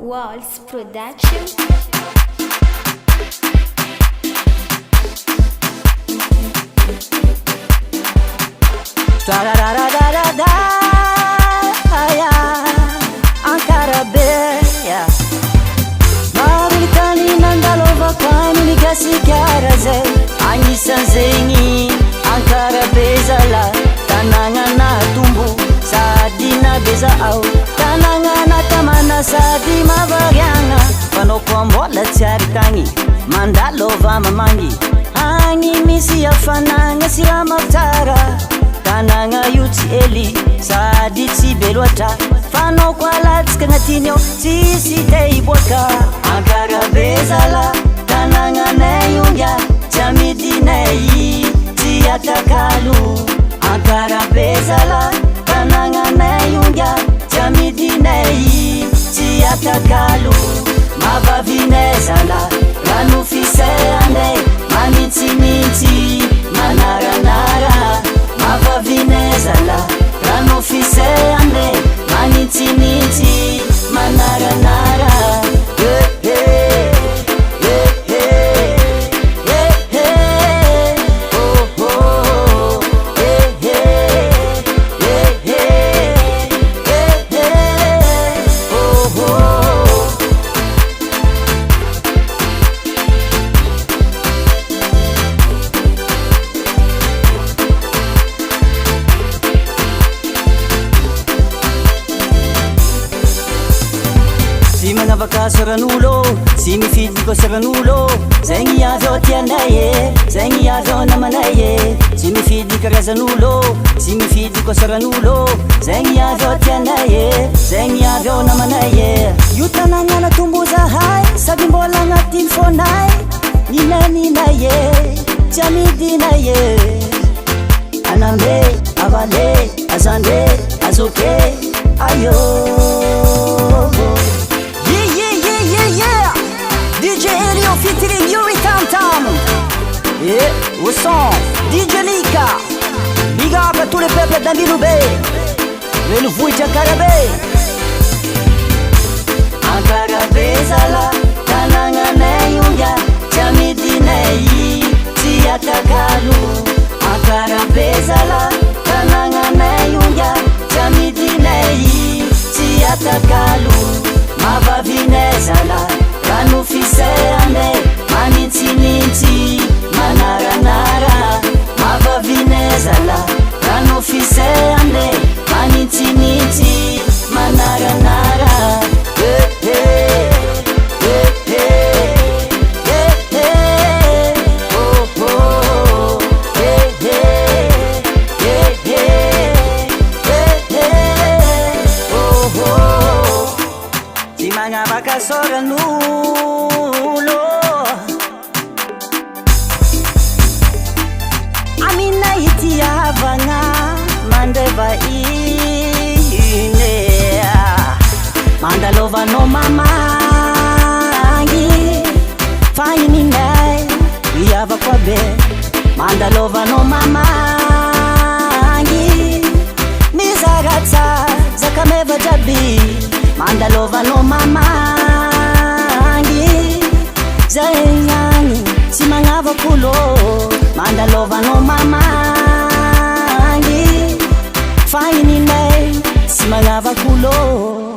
Walls Production. Ankarabe Maritani nandalova kwani nigasikara zay Agnisan zegny Ankarabe zala Tanagna tumbo sady nabeza ao Tanagna tamana sady mavariagna Fanao koa mbola tsy aritagny Mandalova mamangy Agny misy afanagna sirama tsara Tanagna io tsy eli sady tsy be loatra Fanao koa latsika agnatiny ao tsisy te hiboaka Ankarabe zala tanagna ionga tsy amidinay tsy atakalo Ankarabe zala tanagna ionga tsy amidinay tsy atakalo Mavavinay zala rano fiseanay manitsinitsy manaranara Mavavinay zala rano fiseanay manitsinitsy manaranara Tsy magnavaka saran'olo, tsy mifidy koa saran'olo Zegny avy ao tianay e, zegny avy ao namanay e Tsy mifidy karazan'olo, tsy mifidy koa saran'olo Zegny avy ao tianay e, zegny avy ao namanay e Io tanagna natombo zahay, sady mbola agnatiny fonay Ninaninay e, tsy amidinay e Anambe, avale, azande, azoke, ayo DJ Elio featuring Yuri Tam Tam. Et au son, DJ Lika. Big up à tous les peuples d'Ambiloubé. Le nouveau Ankarabe. Ankarabe zala, tanagna ionga, tsy amidinay, tsy atakalo. Ankarabe zala, tanagna ionga, tsy amidinay, tsy atakalo. Mavavinay zala. Rano fiseanay manitsinitsy manaranara Mavavinay zala rano fiseanay manitsinitsy manaranara Tsy magnavaka saran'olo Amina ity havagna mandeva ine Mandalovanao mamangy Fa ininay iavako abe Mandalovanao mamangy Mizaratsa zakameva jaby Mandalovanao mamangy Zay nyagny tsy magnavak'olo Mandalovanao mamangy Fa ininay tsy magnavak'olo